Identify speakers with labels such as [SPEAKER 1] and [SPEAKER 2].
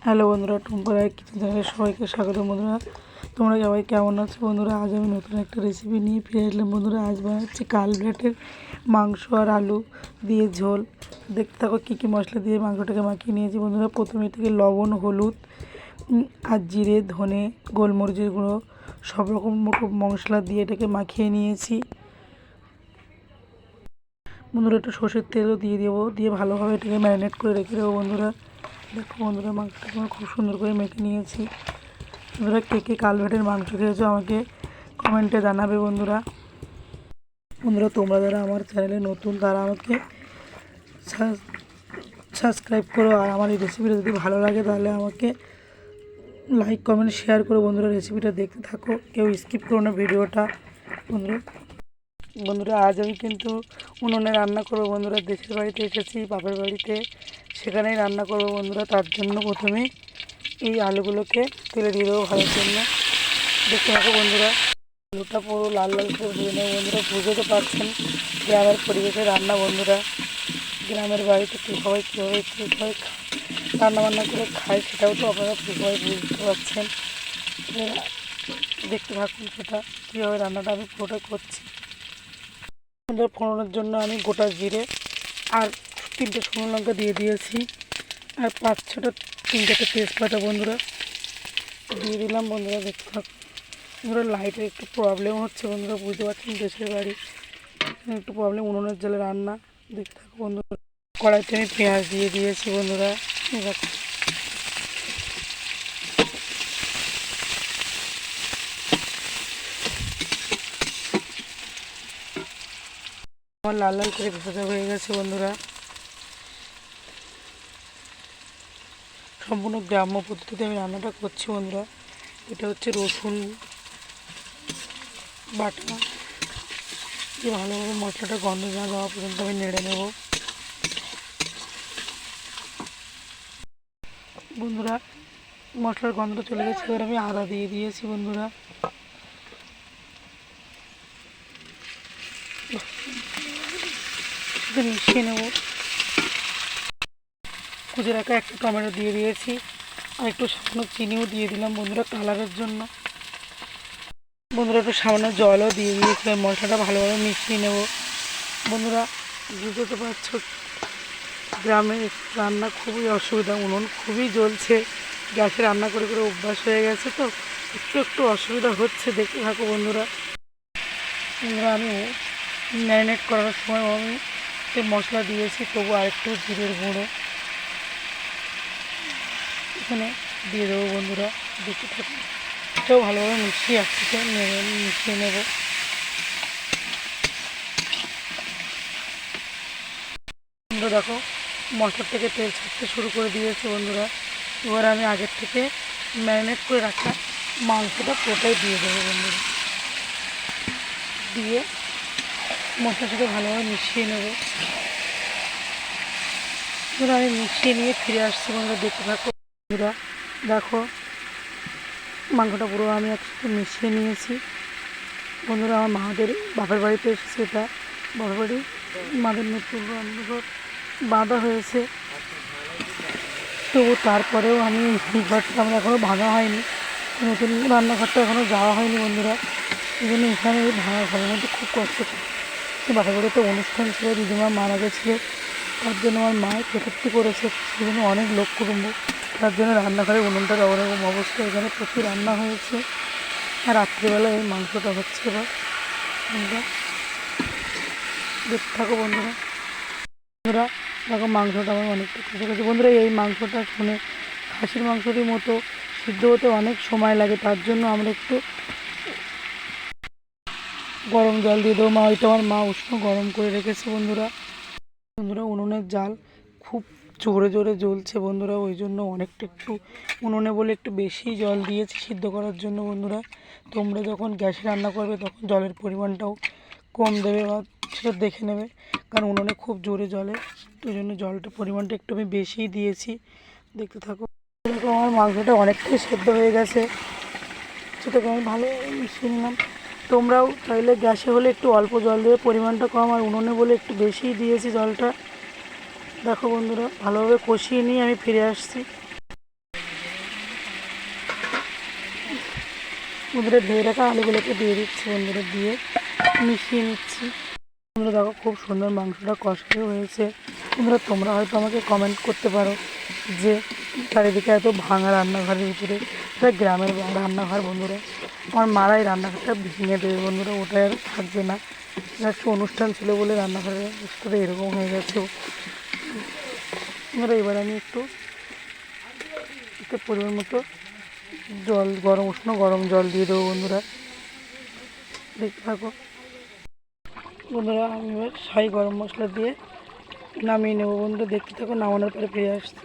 [SPEAKER 1] Hello বন্ধুরা, টুম্পা রায় kitchen চ্যানেলে সবাইকে স্বাগত। বন্ধুরা, তোমরা সবাই কেমন আছো? বন্ধুরা, আজ আমি নতুন একটা রেসিপি নিয়ে ফিরে আসলাম। বন্ধুরা, আজ বানাচ্ছি কালভেটের মাংস আর আলু দিয়ে ঝোল। দেখতে থাকো কী কী মশলা দিয়ে মাংসটাকে মাখিয়ে নিয়েছি। বন্ধুরা, প্রথমে থেকে লবণ, হলুদ আর জিরে, ধনে, গোলমরিচের গুঁড়ো সব রকম মশলা দিয়ে এটাকে মাখিয়ে নিয়েছি। বন্ধুরা, একটু সর্ষের তেলও দিয়ে দেবো, দিয়ে ভালোভাবে এটাকে ম্যারিনেট করে রেখে দেবো। বন্ধুরা, দেখো বন্ধুরা, মাংসটাকে আমি খুব সুন্দর করে মেখে নিয়েছি। বন্ধুরা, কে কে কালভেটের মাংস খেয়েছো আমাকে কমেন্টে জানাবে। বন্ধুরা, তোমরা যারা আমার চ্যানেলে নতুন তারা আমাকে সাবস্ক্রাইব করো, আর আমার এই রেসিপিটা যদি ভালো লাগে তাহলে আমাকে লাইক কমেন্ট শেয়ার করো। বন্ধুরা, রেসিপিটা দেখতে থাকো, কেউ স্কিপ করো না ভিডিওটা। বন্ধুরা, আজ আমি কিন্তু উনুনে রান্না করবো। বন্ধুরা, দেশের বাড়িতে এসেছি, বাপের বাড়িতে, সেখানেই রান্না করবো। বন্ধুরা, তার জন্য প্রথমে এই আলুগুলোকে তেলে দিয়ে দেবো ভালোর জন্য। দেখতে থাকো বন্ধুরা, আলুটা পুরো লাল লাল করে ভেজে নেবো। বন্ধুরা, বুঝতে তো পারছেন গ্রামের পরিবেশে রান্না। বন্ধুরা, গ্রামের বাড়িতে কীভাবে রান্না বান্না করে খায় সেটাও তো আপনারা সবাই বুঝতে পারছেন। দেখতে থাকুন সেটা কীভাবে রান্নাটা আমি পুরোটা করছি। ফোড়নের জন্য আমি গোটা জিরে আর 3টে শুকনো লঙ্কা দিয়ে দিয়েছি, আর 5-6টা তেজপাতা বন্ধুরা দিয়ে দিলাম। বন্ধুরা, দেখতে থাকুন। বন্ধুরা, লাইটের একটু প্রবলেম হচ্ছে। বন্ধুরা, বুঝতে পারছেন দেশের বাড়ি, একটু প্রবলেম, উনুনের জলে রান্না। দেখতে থাকুন বন্ধুরা, কড়াইতে আমি পেঁয়াজ দিয়ে দিয়েছি। বন্ধুরা, দেখো আমার লাল লাল করে ভেজা হয়ে গেছে। বন্ধুরা, সম্পূর্ণ গ্রাম্য পদ্ধতিতে আমি রান্নাটা করছি। বন্ধুরা, এটা হচ্ছে রসুন বাটা দিয়ে ভালোভাবে মশলাটা গন্ধ না যাওয়া পর্যন্ত আমি নেড়ে নেব। বন্ধুরা, মশলার গন্ধটা চলে গেছে, এবার আমি আদা দিয়ে দিয়েছি। বন্ধুরা, মিশিয়ে নেব। কুচে রাখা একটা টমেটো দিয়ে দিয়েছি, আর একটু সামান্য চিনিও দিয়ে দিলাম বন্ধুরা কালারের জন্য। বন্ধুরা, একটু সামান্য জলও দিয়ে দিয়েছিলাম, মশলাটা ভালোভাবে মিশিয়ে নেব। বন্ধুরা, বুঝতে তো পারছো গ্রামে রান্না খুবই অসুবিধা, উনুন খুবই জ্বলছে, গ্যাসে রান্না করে করে অভ্যাস হয়ে গেছে, তো একটু অসুবিধা হচ্ছে। দেখতে থাকো বন্ধুরা। আমি ম্যারিনেট করার সময় আমি মশলা দিয়েছি, তবু আরেকটু জিরের গুঁড়ো এখানে দিয়ে দেবো। বন্ধুরা, দেখতে থাকুন, এটাও ভালোভাবে মিশিয়ে একসাথে মিশিয়ে নেব। বন্ধুরা, দেখো মশলা থেকে তেল ছাড়তে শুরু করে দিয়েছে। বন্ধুরা, এবার আমি আগের থেকে ম্যারিনেট করে রাখা মাংসটা পুরোটাই দিয়ে দেবো। বন্ধুরা, দিয়ে মশলার সাথে ভালোভাবে মিশিয়ে নেব। বন্ধুরা, আমি মিশিয়ে নিয়ে ফিরে আসছি। বন্ধুরা, দেখতে থাকো। বন্ধুরা, দেখো মাংসটা পুরো আমি একসাথে মিশিয়ে নিয়েছি। বন্ধুরা, আমার মাদের বাপের বাড়িতে এসেছে, এটা বাপের বাড়ি, মাদের নতুন রান্নাঘর বাঁধা হয়েছে, তবু তারপরেও আমি এই ঘরটা আমার এখনও ভাঙা হয়নি, নতুন রান্নাঘরটা এখনও যাওয়া হয়নি। বন্ধুরা, এই জন্য এখানে এই ভাঙা ঘরের মধ্যে খুব কষ্ট করি। বাপের বাড়িতে অনুষ্ঠান ছিল, দিদিমা মারা গেছিলো, তার জন্য আমার মায়ের চতুর্থী করেছে, সেজন্য অনেক লোক কুটুম্ব, তার জন্য রান্নাঘরে উনুনটার ওরকম অবস্থা। এখানে প্রচুর রান্না হয়েছে, আর রাত্রিবেলা এই মাংসটা হচ্ছে। এবার বন্ধুরা, দেখতে থাকো। বন্ধুরা, দেখো মাংসটা আমার অনেকটা কষে গেছে। বন্ধুরা, এই মাংসটা শুনে খাসির মাংসটির মতো সিদ্ধ হতে অনেক সময় লাগে, তার জন্য আমরা একটু গরম জল দিয়ে দেবো। হয়তো আমার মা উষ্ণ গরম করে রেখেছে। বন্ধুরা, উনুনের জাল খুব জোরে জোরে জ্বলছে। বন্ধুরা, ওই জন্য অনেকটা একটু উনুনে বলে একটু বেশি জল দিয়েছি সিদ্ধ করার জন্য। বন্ধুরা, তোমরা যখন গ্যাসে রান্না করবে তখন জলের পরিমাণটাও কম দেবে, বা সেটা দেখে নেবে, কারণ উনুনে খুব জোরে জ্বলে, ওই জন্য জলটার পরিমাণটা একটু আমি বেশিই দিয়েছি। দেখতে থাকো। আমার মাংসটা অনেকটাই সেদ্ধ হয়ে গেছে, সেটাকে আমি ভালো মিশিয়ে নিলাম। তোমরাও চাইলে গ্যাসে হলে একটু অল্প জল দেবে, পরিমাণটা কম, আর উনুনে বলে একটু বেশিই দিয়েছি জলটা। দেখো বন্ধুরা, ভালোভাবে কষিয়ে নিয়ে আমি ফিরে আসছি। বন্ধুরা ধুয়ে রাখা আলুগুলোকে দিয়ে দিচ্ছি বন্ধুরা, দিয়ে মিশিয়ে নিচ্ছি। বন্ধুরা দেখো খুব সুন্দর মাংসটা কষানো হয়েছে। বন্ধুরা তোমরা হয়তো আমাকে কমেন্ট করতে পারো যে চারিদিকে এত ভাঙা রান্নাঘরের ভিতরে, এটা গ্রামের রান্নাঘর বন্ধুরা, আমার মারাই রান্নাঘরটা ভেঙে দেবে বন্ধুরা, ওটা আর থাকবে না। একটা অনুষ্ঠান ছিল বলে রান্নাঘরের অবস্থাটা এরকম হয়ে গেছে বন্ধুরা। এবার আমি একটু পরিমাণ মতো জল, উষ্ণ গরম জল দিয়ে দেবো বন্ধুরা, দেখতে থাকো বন্ধুরা। আমি এবার শাহি গরম মশলা দিয়ে নামিয়ে নেবো বন্ধুরা, দেখতে থাকো, নামানোর পরে ফিরে আসছি।